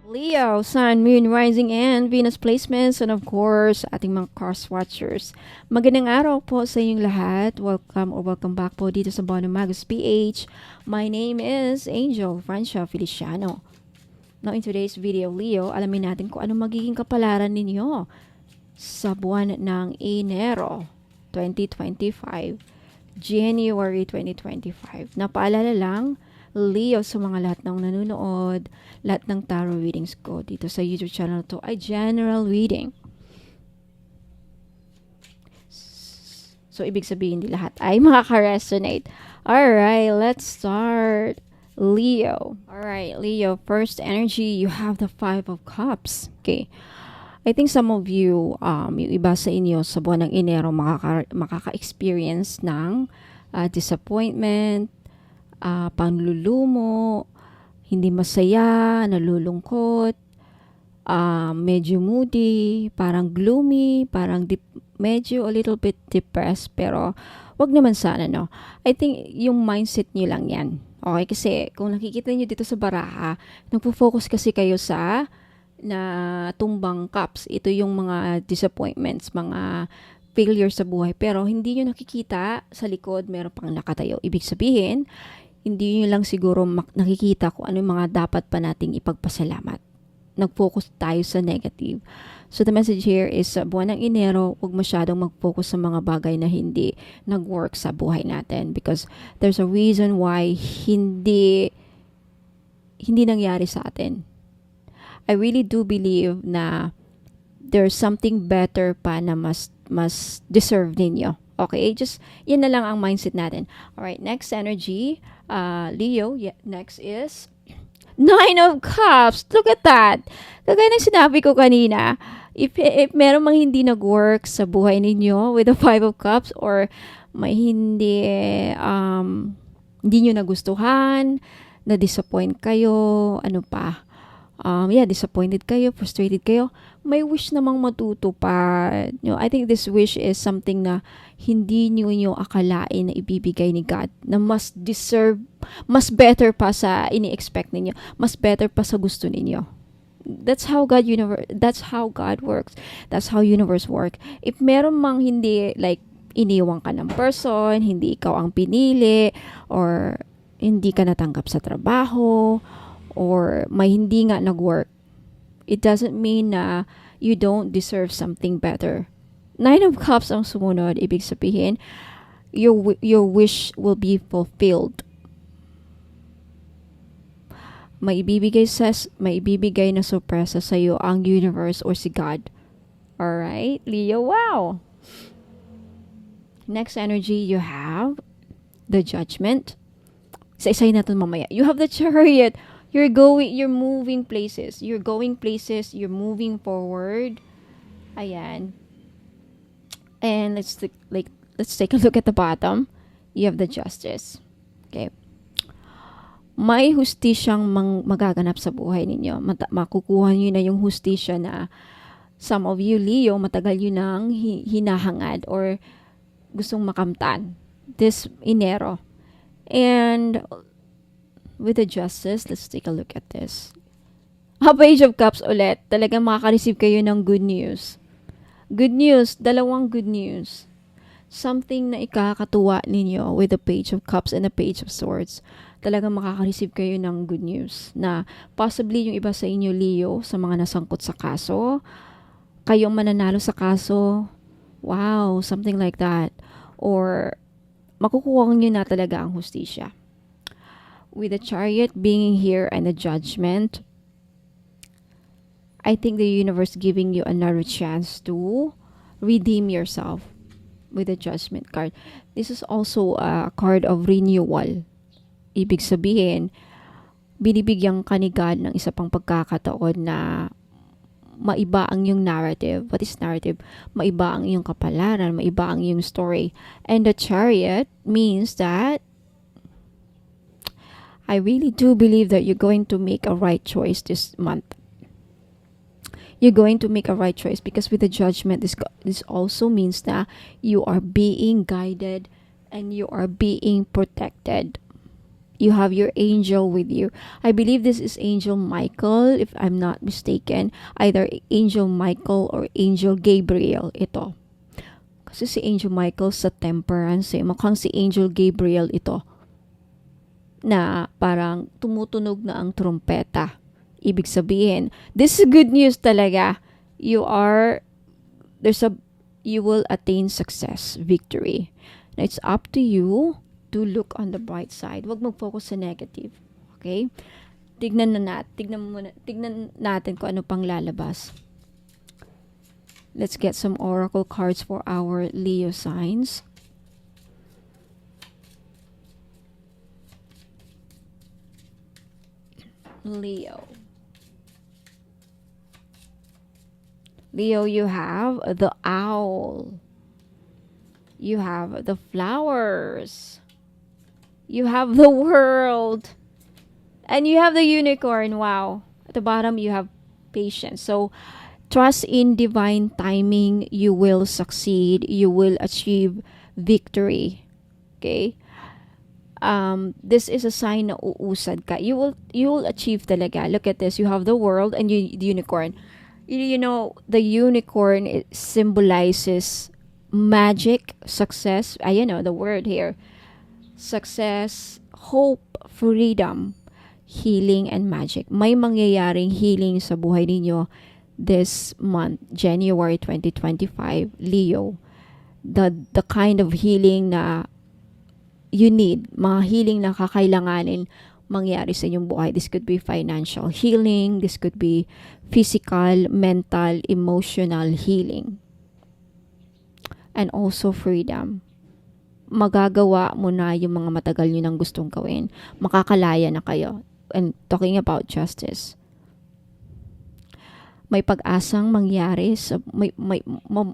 Leo, Sun, Moon, Rising, and Venus placements, and of course, ating mga cross watchers. Magandang araw po sa inyong lahat. Welcome or welcome back po dito sa Bono Magus PH. My name is Angel Francia Feliciano. Now, in today's video, Leo, alamin natin kung ano magiging kapalaran ninyo sa buwan ng Enero 2025, January 2025. Napaalala lang, Leo, sa mga lahat ng nanonood, lahat ng tarot readings ko dito sa YouTube channel to ay general reading. So, ibig sabihin, di lahat ay makaka-resonate. Alright, let's start. Leo. Alright, Leo, first energy, you have the Five of Cups. Okay. I think some of you, yung iba sa inyo sa buwan ng Enero, makaka-experience ng disappointment, panlulumo, hindi masaya, nalulungkot, medyo moody, parang gloomy, parang medyo a little bit depressed, pero wag naman sana, no? I think yung mindset nyo lang yan. Okay, kasi kung nakikita nyo dito sa baraha, nagpo-focus kasi kayo sa na tumbang cups. Ito yung mga disappointments, mga failure sa buhay. Pero hindi nyo nakikita sa likod, meron pang nakatayo. Ibig sabihin, hindi nyo lang siguro nakikita kung ano yung mga dapat pa nating ipagpasalamat. Nag-focus tayo sa negative. So the message here is sa buwan ng Enero, huwag masyadong mag-focus sa mga bagay na hindi nag-work sa buhay natin. Because there's a reason why hindi nangyari sa atin. I really do believe na there's something better pa na mas deserve ninyo. Okay? Just, yan na lang ang mindset natin. Alright, next energy, Leo, next is Nine of Cups. Look at that. Kagaya ng sinabi ko kanina, if meron mang hindi nag-work sa buhay ninyo with the Five of Cups or may hindi nyo nagustuhan, na-disappoint kayo, ano pa, disappointed kayo, frustrated kayo, may wish namang matutupad. I think this wish is something na hindi nyo akalain na ibibigay ni God, na mas deserve, mas better pa sa ini-expect ninyo, mas better pa sa gusto ninyo. That's how God works. That's how universe work. If meron mang hindi, like, iniwang ka ng person, hindi ikaw ang pinili, or hindi ka natanggap sa trabaho, or may hindi nga nag-work, it doesn't mean na you don't deserve something better. Nine of Cups ang sumunod, ibig sabihin, your wish will be fulfilled. May ibibigay na sorpresa sa iyo ang universe or si God. Alright, Leo, wow! Next energy, you have the Judgment. Isa-isay natin mamaya. You have the Chariot. You're moving places. You're going places. You're moving forward. Ayan. And let's take a look at the bottom. You have the Justice. Okay. May hustisyang magaganap sa buhay ninyo. Makukuha nyo na yung hustisya na some of you, Leo, matagal yun nang hinahangad or gustong makamtan this Enero. And with the Justice, let's take a look at this. Page of Cups ulit. Talagang makaka-receive kayo ng good news. Good news. Dalawang good news. Something na ikakatuwa ninyo with the Page of Cups and the Page of Swords. Talagang makaka-receive kayo ng good news. Na possibly yung iba sa inyo, Leo, sa mga nasangkot sa kaso, kayong mananalo sa kaso. Wow, something like that. Or makukuha nyo na talaga ang hustisya. With the Chariot being here and the Judgment, I think the universe giving you another chance to redeem yourself with the Judgment card. This is also a card of renewal. Ibig sabihin, binibigyan ka ni God ng isa pang pagkakataon na maiba ang iyong narrative. What is narrative? Maiba ang iyong kapalaran, maiba ang iyong story. And the Chariot means that I really do believe that you're going to make a right choice this month. You're going to make a right choice because with the Judgment, this also means that you are being guided and you are being protected. You have your angel with you. I believe this is Angel Michael, if I'm not mistaken. Either Angel Michael or Angel Gabriel ito. Kasi si Angel Michael sa Temperance, mukhang si Angel Gabriel ito. Na parang tumutunog na ang trumpeta. Ibig sabihin, this is good news talaga. You will attain success, victory. Now, it's up to you to look on the bright side. Huwag mag-focus sa negative. Okay? Tignan natin kung ano pang lalabas. Let's get some oracle cards for our Leo signs. Leo, you have the owl. You have the flowers. You have the world. And you have the unicorn. Wow. At the bottom, you have patience. So, trust in divine timing. You will succeed. You will achieve victory. Okay? This is a sign na uusad ka. You will achieve talaga. Look at this. You have the world and the unicorn. You know, the unicorn, it symbolizes magic, success. Ayan o, the word here. Success, hope, freedom, healing, and magic. May mangyayaring healing sa buhay ninyo this month, January 2025, Leo. The kind of healing na you need, mga healing na kakailanganin mangyari sa inyong buhay. This could be financial healing, this could be physical, mental, emotional healing. And also freedom. Magagawa mo na yung mga matagal nyo nang gustong gawin. Makakalaya na kayo. And talking about justice. May pag-asang mangyari.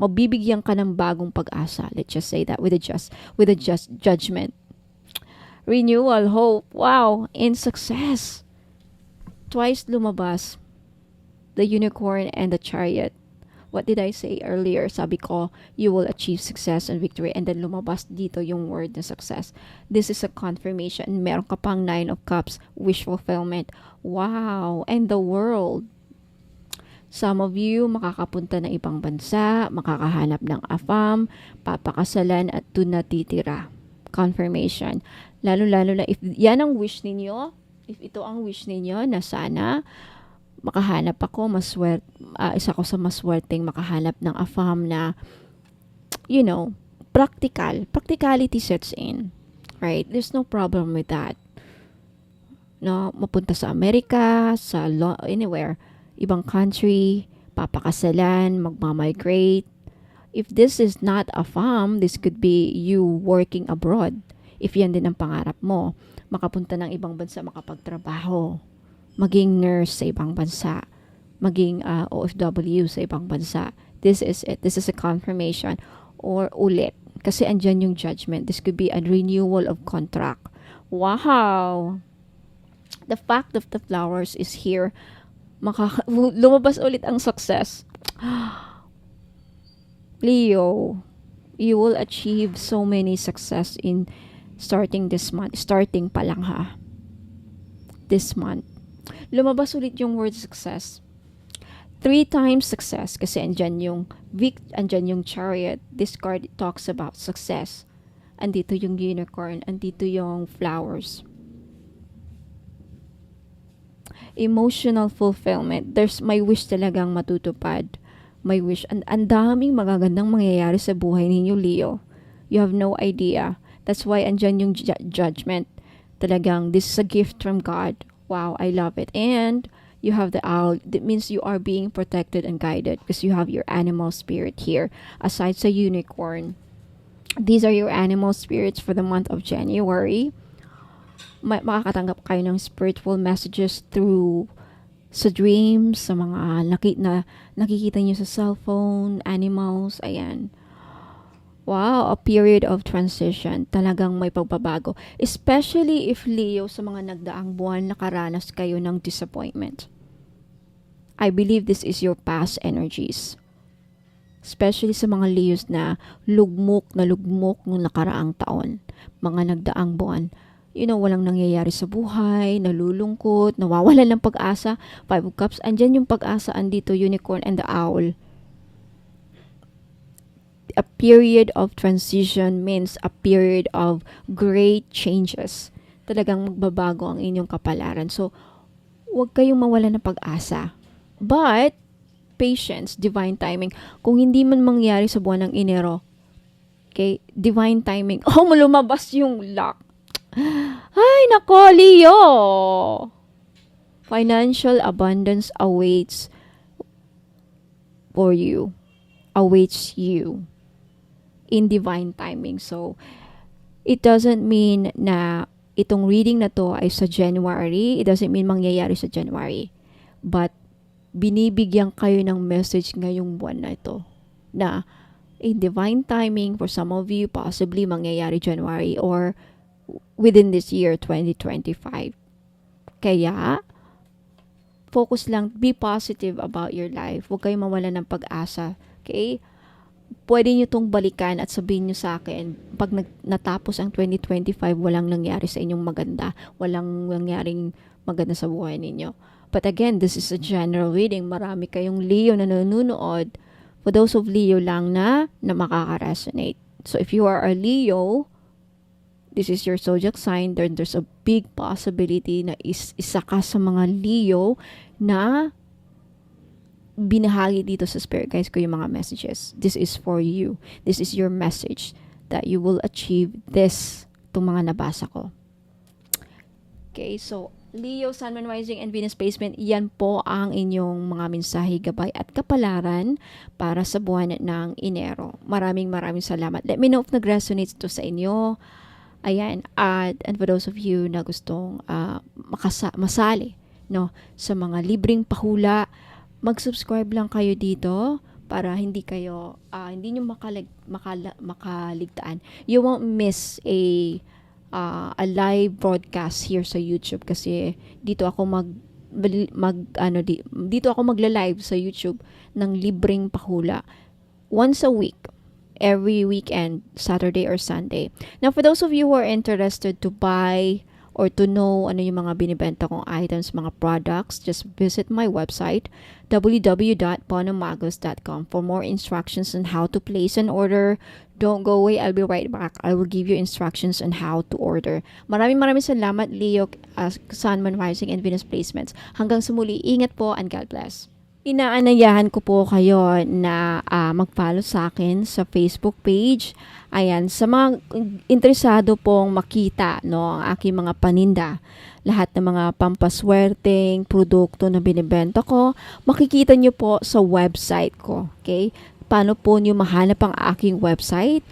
Mabibigyan ka ng bagong pag-asa. Let's just say that with a just judgment. Renewal, hope. Wow. And success. Twice lumabas. The unicorn and the chariot. What did I say earlier? Sabi ko, you will achieve success and victory. And then lumabas dito yung word na success. This is a confirmation. Meron ka pang 9 of Cups, wish fulfillment. Wow! And the world. Some of you makakapunta ng ibang bansa, makakahanap ng afam, papakasalan at doon natitira. Confirmation. Lalo-lalo na if yan ang wish ninyo, if ito ang wish ninyo na sana makahanap ako, isa ko sa maswerteng makahanap ng afam na, you know, practicality sets in. Right? There's no problem with that. No, mapunta sa Amerika, anywhere, ibang country, papakasalan, magmamigrate. If this is not a farm, this could be you working abroad. If yan din ang pangarap mo, makapunta ng ibang bansa, makapagtrabaho, maging nurse sa ibang bansa, maging OFW sa ibang bansa. This is it. This is a confirmation. Or ulit. Kasi andyan yung judgment. This could be a renewal of contract. Wow! The fact of the flowers is here. Lumabas ulit ang success. Leo, you will achieve so many success in starting this month. Starting pa lang ha. This month. Lumabas ulit yung word success. 3 times success kasi andyan yung chariot. This card talks about success. Andito yung unicorn. Andito yung flowers. Emotional fulfillment. My wish talagang matutupad. My wish. Ang daming magagandang mangyayari sa buhay ninyo, Leo. You have no idea. That's why andyan yung judgment. Talagang, this is a gift from God. Wow, I love it. And you have the owl. That means you are being protected and guided because you have your animal spirit here. Aside sa unicorn, these are your animal spirits for the month of January. Makakatanggap kayo ng spiritual messages through sa dreams, sa mga nakikita nyo sa cellphone, animals, ayan. Wow, a period of transition. Talagang may pagbabago. Especially if Leo, sa mga nagdaang buwan nakaranas kayo ng disappointment. I believe this is your past energies. Especially sa mga Leos na lugmok nung nakaraang taon. Mga nagdaang buwan. walang nangyayari sa buhay, nalulungkot, nawawalan ng pag-asa. Five of Cups, andyan yung pag-asa, andito Unicorn and the Owl. A period of transition means a period of great changes. Talagang magbabago ang inyong kapalaran. So, huwag kayong mawala ng pag-asa. But, patience, divine timing. Kung hindi man mangyari sa buwan ng Enero, okay, divine timing. Oh, lumabas yung luck. Ay, nako, Leo! Financial abundance awaits for you. Awaits you in divine timing. So, it doesn't mean na itong reading na to ay sa January. It doesn't mean mangyayari sa January. But, binibigyan kayo ng message ngayong buwan na ito na in divine timing, for some of you, possibly mangyayari January or within this year, 2025. Kaya, focus lang, be positive about your life. Huwag kayong mawala ng pag-asa. Okay? Pwede nyo tong balikan at sabihin nyo sa akin, pag natapos ang 2025, walang nangyari sa inyong maganda. Walang nangyaring maganda sa buhay ninyo. But again, this is a general reading. Marami kayong Leo na nanonood. For those of Leo lang na makaka-resonate. So if you are a Leo, this is your zodiac sign, then there's a big possibility na isa ka sa mga Leo na binahagi dito sa Spirit Guides ko yung mga messages. This is for you. This is your message that you will achieve this, itong mga nabasa ko. Okay, so Leo, Sun, Moon, Rising, and Venus placement, yan po ang inyong mga mensahe, gabay at kapalaran para sa buwan ng Enero. Maraming salamat. Let me know if nag-resonate ito sa inyo. Ayan, and for those of you na gustong masali sa mga libreng pahula, mag-subscribe lang kayo dito para hindi nyo makaligtaan. You won't miss a live broadcast here sa YouTube kasi dito ako dito ako magla-live sa YouTube ng libreng pahula once a week. Every weekend, Saturday or Sunday. Now, for those of you who are interested to buy or to know ano yung mga binibenta kong items, mga products, just visit my website, www.ponomagos.com for more instructions on how to place an order. Don't go away. I'll be right back. I will give you instructions on how to order. Maraming salamat, Leo, Sun, Moon, Rising, and Venus placements. Hanggang sa muli, ingat po and God bless. Inaanayahan ko po kayo na mag-follow sa akin sa Facebook page. Ayan, sa mga interesado pong makita ang aking mga paninda, lahat ng mga pampaswerteng produkto na binibenta ko, makikita nyo po sa website ko. Okay? Paano po nyo mahanap ang aking website?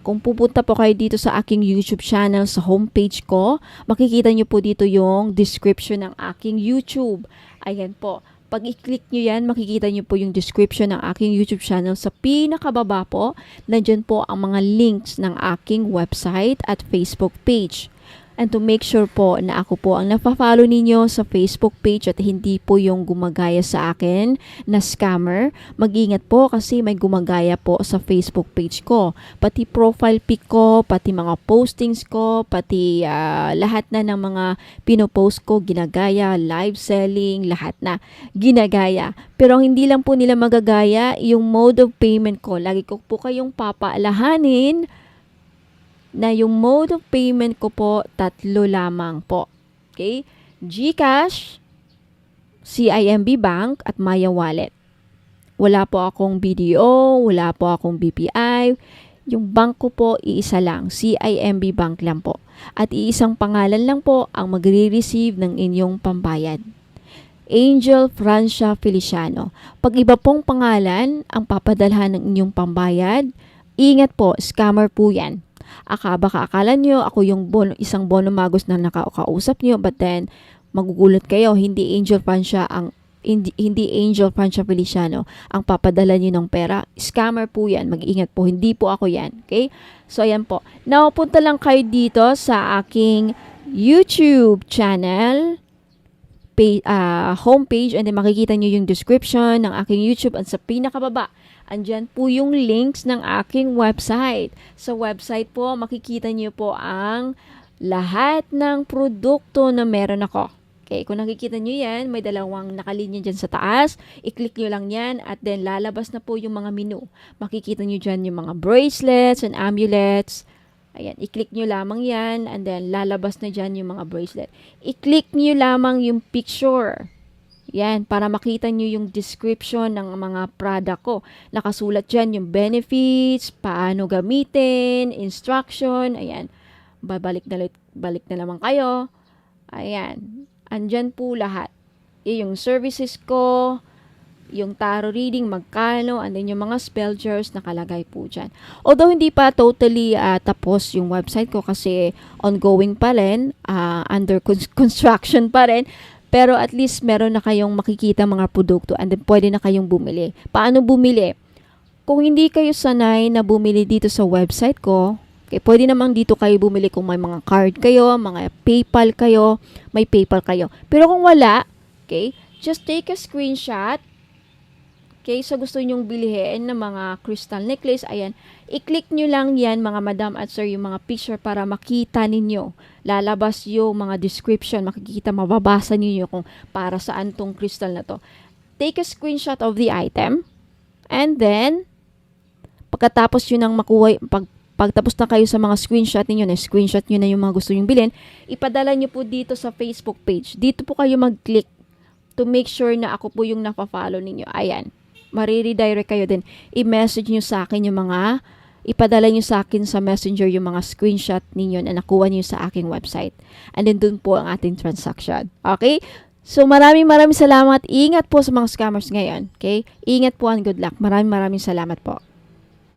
Kung pupunta po kayo dito sa aking YouTube channel, sa homepage ko, makikita nyo po dito yung description ng aking YouTube. Ayan po. Pag i-click nyo yan, makikita nyo po yung description ng aking YouTube channel. Sa pinakababa po, nandyan po ang mga links ng aking website at Facebook page. And to make sure po na ako po ang napafollow ninyo sa Facebook page at hindi po yung gumagaya sa akin na scammer, mag-ingat po kasi may gumagaya po sa Facebook page ko. Pati profile pic ko, pati mga postings ko, pati lahat na ng mga pinopost ko, ginagaya, live selling, lahat na ginagaya. Pero hindi lang po nila magagaya yung mode of payment ko. Lagi ko po kayong papaalahanin na yung mode of payment ko po, 3 lamang po. Okay? GCash, CIMB Bank, at Maya Wallet. Wala po akong BDO, wala po akong BPI. Yung bank ko po, iisa lang. CIMB Bank lang po. At iisang pangalan lang po ang magre-receive ng inyong pambayad. Angel Francia Feliciano. Pag iba pong pangalan ang papadalhan ng inyong pambayad, ingat po, scammer po yan. Baka akala nyo ako yung isang Bono Magos na nakakausap nyo, but then magugulat kayo, hindi Angel Francia Feliciano ang papadala nyo ng pera. Scammer po yan, mag-ingat po, hindi po ako yan. Okay? So ayan po, now punta lang kayo dito sa aking YouTube channel homepage, and then makikita nyo yung description ng aking YouTube, at sa pinakababa andyan po yung links ng aking website. Sa website po, makikita nyo po ang lahat ng produkto na meron ako. Okay, kung nakikita nyo yan, may dalawang nakalinya dyan sa taas. I-click nyo lang yan at then lalabas na po yung mga menu. Makikita nyo dyan yung mga bracelets and amulets. Ayan, i-click nyo lamang yan and then lalabas na dyan yung mga bracelet. I-click nyo lamang yung picture. Yan, para makita nyo yung description ng mga product ko. Nakasulat dyan yung benefits, paano gamitin, instruction, ayan. Balik na naman kayo. Ayan. Andyan po lahat. Yung services ko, yung tarot reading, magkano, and then yung mga spell jars nakalagay po dyan. Although hindi pa totally tapos yung website ko kasi ongoing pa rin, under construction pa rin, pero at least meron na kayong makikita mga produkto and then pwede na kayong bumili. Paano bumili? Kung hindi kayo sanay na bumili dito sa website ko, okay, pwede naman dito kayo bumili kung may mga card kayo, mga PayPal kayo, may PayPal kayo. Pero kung wala, okay, just take a screenshot. Okay, so gusto nyong bilhin ng mga crystal necklace, ayan, i-click nyo lang yan mga madam at sir yung mga picture para makita ninyo. Lalabas yung mga description, makikita, mababasa ninyo kung para saan tong crystal na to. Take a screenshot of the item and then pagkatapos yun ang makuha, pagtapos na kayo sa mga screenshot ninyo, na-screenshot nyo na yung mga gusto nyong bilhin, ipadala nyo po dito sa Facebook page. Dito po kayo mag-click to make sure na ako po yung napafollow ninyo. Ayan. Mariredirect kayo din. I-message nyo sa akin yung mga, ipadala nyo sa akin sa messenger yung mga screenshot ninyo na nakuha nyo sa aking website. And then dun po ang ating transaction. Okay? So maraming salamat. Ingat po sa mga scammers ngayon. Okay? Ingat po and good luck. Maraming salamat po.